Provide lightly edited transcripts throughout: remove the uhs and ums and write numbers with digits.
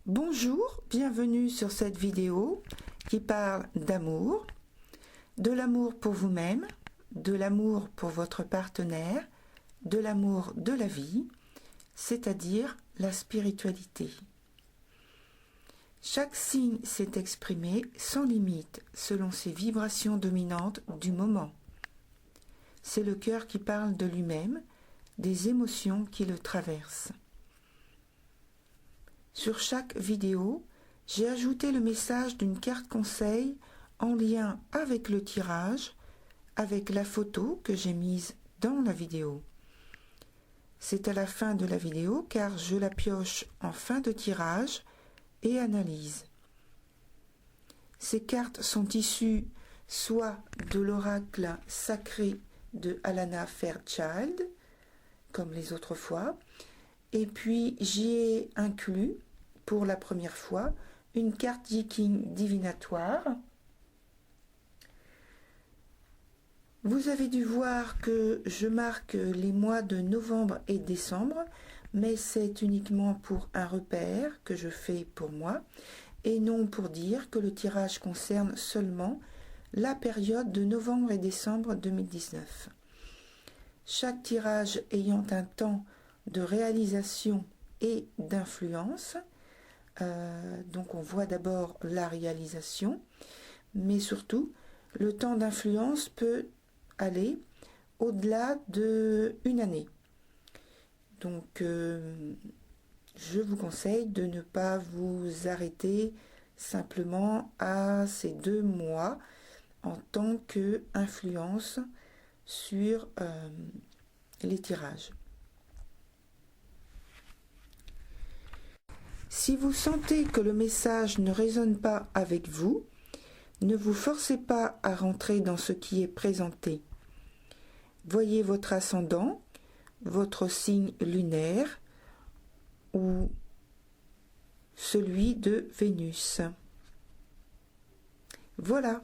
Bonjour, bienvenue sur cette vidéo qui parle d'amour, de l'amour pour vous-même, de l'amour pour votre partenaire, de l'amour de la vie, c'est-à-dire la spiritualité. Chaque signe s'est exprimé sans limite selon ses vibrations dominantes du moment. C'est le cœur qui parle de lui-même, des émotions qui le traversent. Sur chaque vidéo, j'ai ajouté le message d'une carte conseil en lien avec le tirage, avec la photo que j'ai mise dans la vidéo. C'est à la fin de la vidéo car je la pioche en fin de tirage et analyse. Ces cartes sont issues soit de l'oracle sacré de Alana Fairchild, comme les autres fois, et puis j'y ai inclus pour la première fois une carte Viking divinatoire. Vous avez dû voir que je marque les mois de novembre et décembre, mais c'est uniquement pour un repère que je fais pour moi et non pour dire que le tirage concerne seulement la période de novembre et décembre 2019. Chaque tirage ayant un temps de réalisation et d'influence. Donc on voit d'abord la réalisation, mais surtout le temps d'influence peut aller au-delà d'une année. Donc je vous conseille de ne pas vous arrêter simplement à ces 2 mois en tant qu'influence sur les tirages. Si vous sentez que le message ne résonne pas avec vous, ne vous forcez pas à rentrer dans ce qui est présenté. Voyez votre ascendant, votre signe lunaire ou celui de Vénus. Voilà,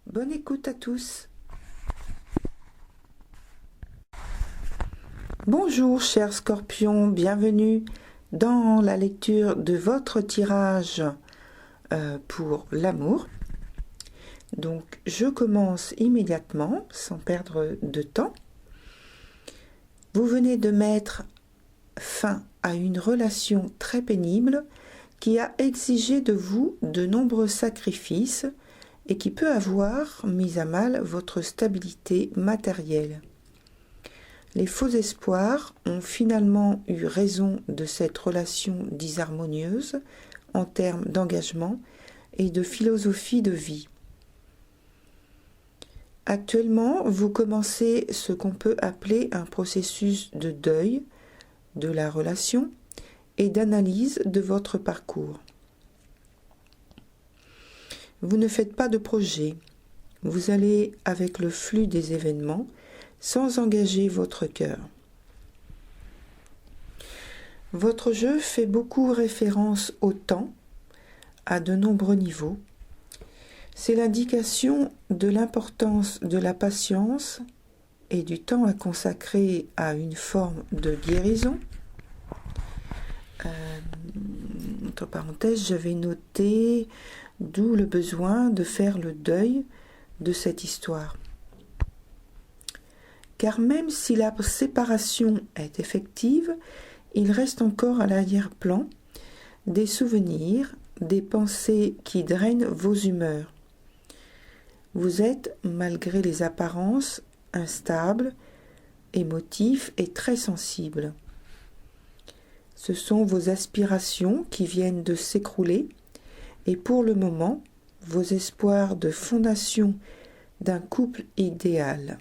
bonne écoute à tous. Bonjour chers scorpions, bienvenue dans la lecture de votre tirage pour l'amour. Donc je commence immédiatement sans perdre de temps. Vous venez de mettre fin à une relation très pénible qui a exigé de vous de nombreux sacrifices et qui peut avoir mis à mal votre stabilité matérielle. Les faux espoirs ont finalement eu raison de cette relation disharmonieuse en termes d'engagement et de philosophie de vie. Actuellement, vous commencez ce qu'on peut appeler un processus de deuil de la relation et d'analyse de votre parcours. Vous ne faites pas de projet, vous allez avec le flux des événements sans engager votre cœur. Votre jeu fait beaucoup référence au temps, à de nombreux niveaux. C'est l'indication de l'importance de la patience et du temps à consacrer à une forme de guérison. Entre parenthèses, j'avais noté d'où le besoin de faire le deuil de cette histoire. Car même si la séparation est effective, il reste encore à l'arrière-plan des souvenirs, des pensées qui drainent vos humeurs. Vous êtes, malgré les apparences, instable, émotif et très sensible. Ce sont vos aspirations qui viennent de s'écrouler et pour le moment, vos espoirs de fondation d'un couple idéal.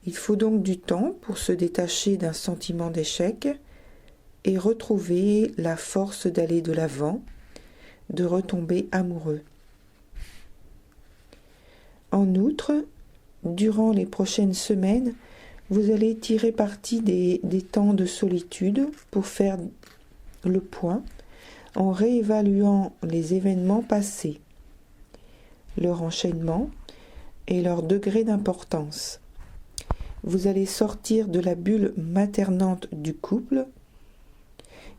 Il faut donc du temps pour se détacher d'un sentiment d'échec et retrouvez la force d'aller de l'avant, de retomber amoureux. En outre, durant les prochaines semaines, vous allez tirer parti des temps de solitude pour faire le point en réévaluant les événements passés, leur enchaînement et leur degré d'importance. Vous allez sortir de la bulle maternante du couple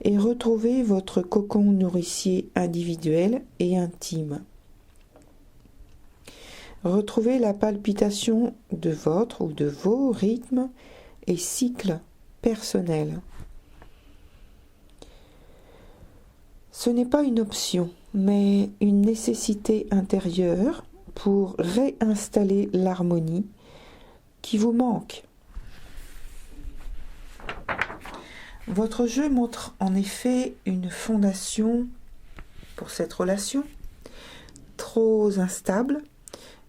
et retrouver votre cocon nourricier individuel et intime. Retrouvez la palpitation de votre ou de vos rythmes et cycles personnels. Ce n'est pas une option, mais une nécessité intérieure pour réinstaller l'harmonie qui vous manque. Votre jeu montre en effet une fondation pour cette relation trop instable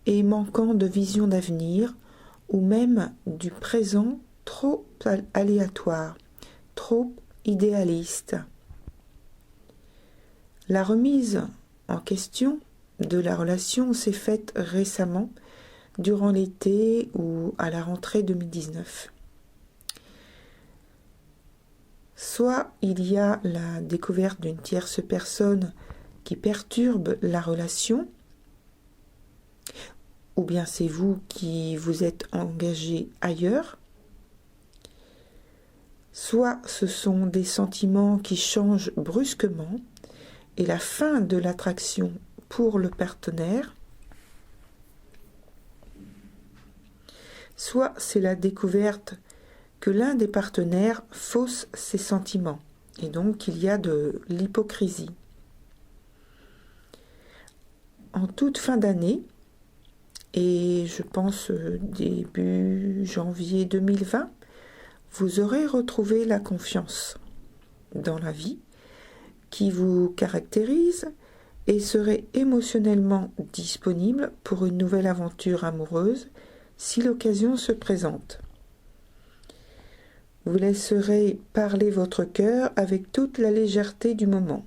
et manquant de vision d'avenir ou même du présent trop aléatoire, trop idéaliste. La remise en question de la relation s'est faite récemment, durant l'été ou à la rentrée 2019. Soit il y a la découverte d'une tierce personne qui perturbe la relation, ou bien c'est vous qui vous êtes engagé ailleurs, soit ce sont des sentiments qui changent brusquement et la fin de l'attraction pour le partenaire, soit c'est la découverte que l'un des partenaires fausse ses sentiments et donc il y a de l'hypocrisie. En toute fin d'année, et je pense début janvier 2020, vous aurez retrouvé la confiance dans la vie qui vous caractérise et serez émotionnellement disponible pour une nouvelle aventure amoureuse si l'occasion se présente. Vous laisserez parler votre cœur avec toute la légèreté du moment.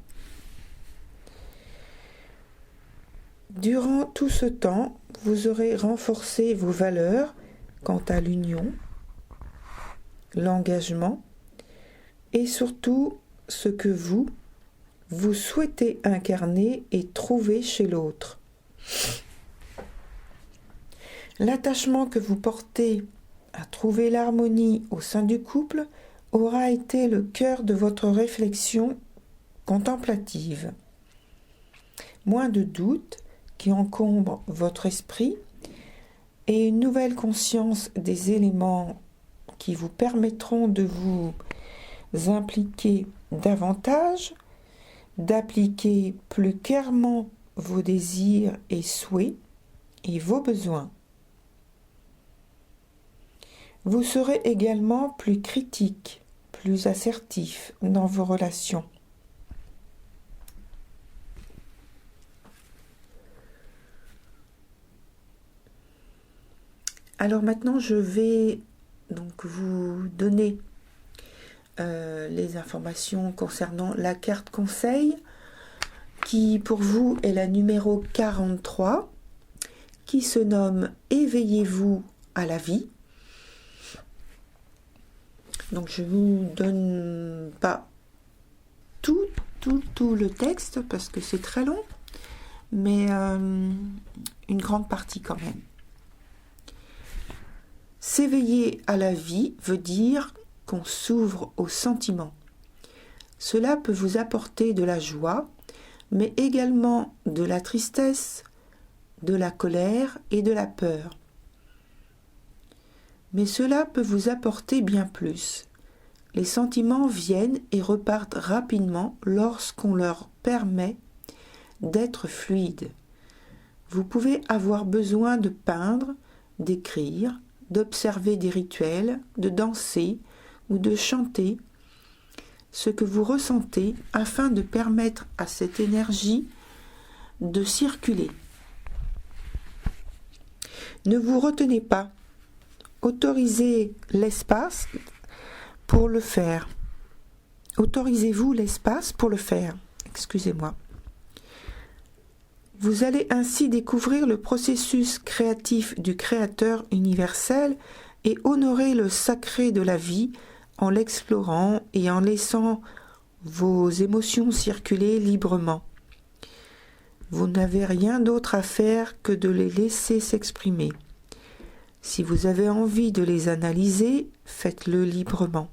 Durant tout ce temps, vous aurez renforcé vos valeurs quant à l'union, l'engagement et surtout ce que vous souhaitez incarner et trouver chez l'autre. L'attachement que vous portez à trouver l'harmonie au sein du couple aura été le cœur de votre réflexion contemplative. Moins de doutes qui encombrent votre esprit et une nouvelle conscience des éléments qui vous permettront de vous impliquer davantage, d'appliquer plus clairement vos désirs et souhaits et vos besoins. Vous serez également plus critique, plus assertif dans vos relations. Alors maintenant, je vais donc vous donner les informations concernant la carte conseil qui pour vous est la numéro 43 qui se nomme Éveillez-vous à la vie. Donc je vous donne pas tout le texte parce que c'est très long, mais une grande partie quand même. S'éveiller à la vie veut dire qu'on s'ouvre aux sentiments. Cela peut vous apporter de la joie, mais également de la tristesse, de la colère et de la peur. Mais cela peut vous apporter bien plus. Les sentiments viennent et repartent rapidement lorsqu'on leur permet d'être fluides. Vous pouvez avoir besoin de peindre, d'écrire, d'observer des rituels, de danser ou de chanter ce que vous ressentez afin de permettre à cette énergie de circuler. Ne vous retenez pas. Autorisez l'espace pour le faire. Autorisez-vous l'espace pour le faire. Excusez-moi. Vous allez ainsi découvrir le processus créatif du Créateur universel et honorer le sacré de la vie en l'explorant et en laissant vos émotions circuler librement. Vous n'avez rien d'autre à faire que de les laisser s'exprimer. Si vous avez envie de les analyser, faites-le librement.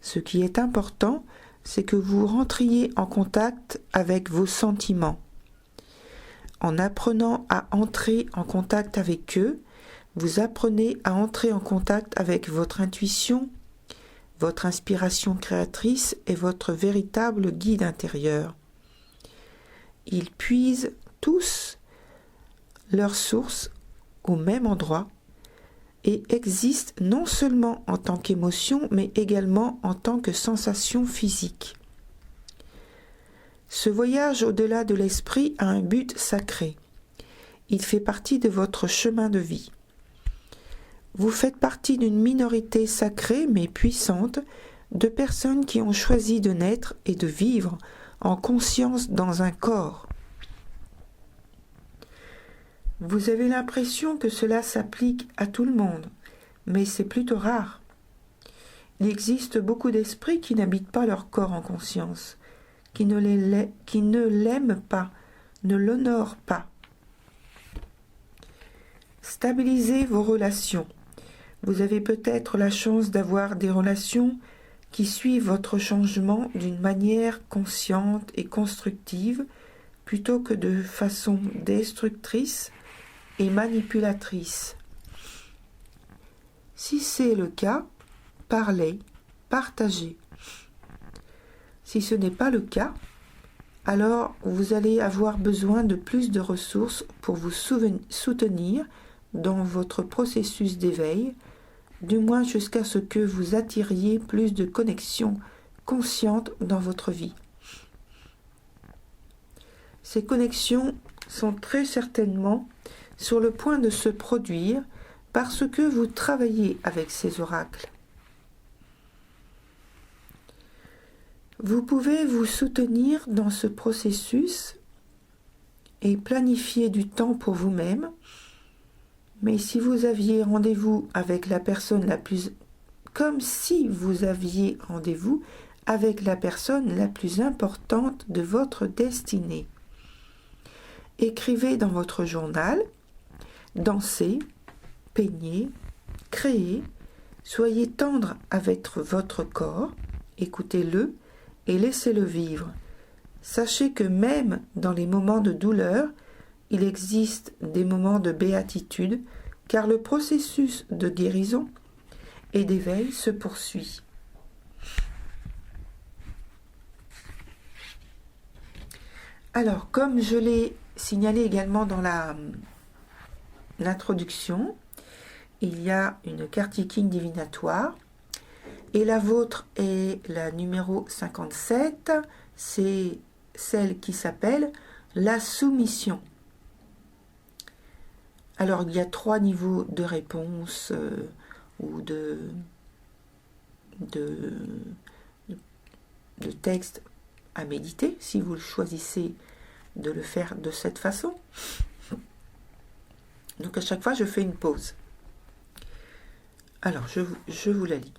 Ce qui est important, c'est que vous rentriez en contact avec vos sentiments. En apprenant à entrer en contact avec eux, vous apprenez à entrer en contact avec votre intuition, votre inspiration créatrice et votre véritable guide intérieur. Ils puisent tous leur source au même endroit et existent non seulement en tant qu'émotion, mais également en tant que sensation physique. Ce voyage au-delà de l'esprit a un but sacré. Il fait partie de votre chemin de vie. Vous faites partie d'une minorité sacrée mais puissante de personnes qui ont choisi de naître et de vivre en conscience dans un corps. Vous avez l'impression que cela s'applique à tout le monde, mais c'est plutôt rare. Il existe beaucoup d'esprits qui n'habitent pas leur corps en conscience, qui ne l'aiment pas, ne l'honorent pas. Stabilisez vos relations. Vous avez peut-être la chance d'avoir des relations qui suivent votre changement d'une manière consciente et constructive plutôt que de façon destructrice et manipulatrice. Si c'est le cas, parlez, partagez. Si ce n'est pas le cas, alors vous allez avoir besoin de plus de ressources pour vous soutenir dans votre processus d'éveil, du moins jusqu'à ce que vous attiriez plus de connexions conscientes dans votre vie. Ces connexions sont très certainement sur le point de se produire parce que vous travaillez avec ces oracles. Vous pouvez vous soutenir dans ce processus et planifier du temps pour vous-même, mais si vous aviez rendez-vous avec la personne la plus... comme si vous aviez rendez-vous avec la personne la plus importante de votre destinée. Écrivez dans votre journal, dansez, peignez, créez, soyez tendre avec votre corps, écoutez-le et laissez-le vivre. Sachez que même dans les moments de douleur, il existe des moments de béatitude, car le processus de guérison et d'éveil se poursuit. Alors, comme je l'ai signalé également dans l'introduction, il y a une carte King divinatoire et la vôtre est la numéro 57, c'est celle qui s'appelle la soumission. Alors il y a 3 niveaux de réponse ou de texte à méditer si vous choisissez de le faire de cette façon. Donc à chaque fois je fais une pause. Alors je vous la lis.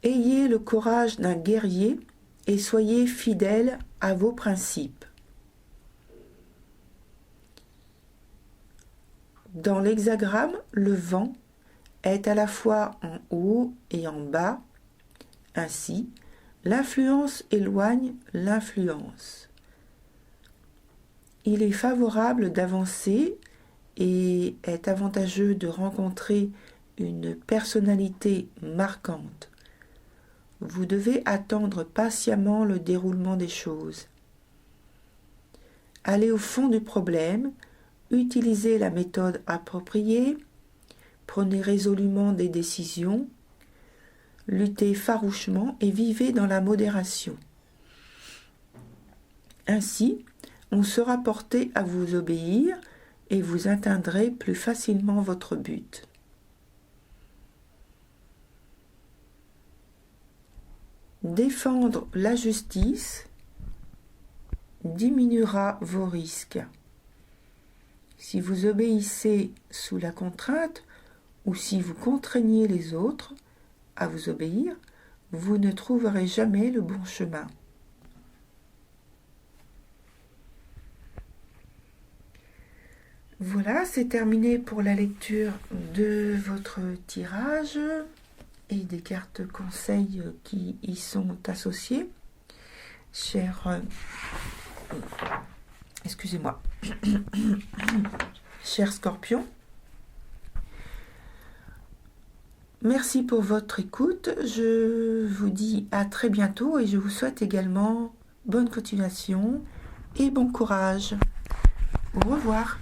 Ayez le courage d'un guerrier et soyez fidèle à vos principes. Dans l'hexagramme, le vent est à la fois en haut et en bas. Ainsi, l'influence éloigne l'influence. Il est favorable d'avancer et est avantageux de rencontrer une personnalité marquante. Vous devez attendre patiemment le déroulement des choses. Allez au fond du problème, utilisez la méthode appropriée, prenez résolument des décisions, luttez farouchement et vivez dans la modération. Ainsi, on sera porté à vous obéir et vous atteindrez plus facilement votre but. Défendre la justice diminuera vos risques. Si vous obéissez sous la contrainte ou si vous contraignez les autres à vous obéir, vous ne trouverez jamais le bon chemin. Voilà, c'est terminé pour la lecture de votre tirage et des cartes conseils qui y sont associées. Excusez-moi, cher Scorpion, merci pour votre écoute. Je vous dis à très bientôt et je vous souhaite également bonne continuation et bon courage. Au revoir.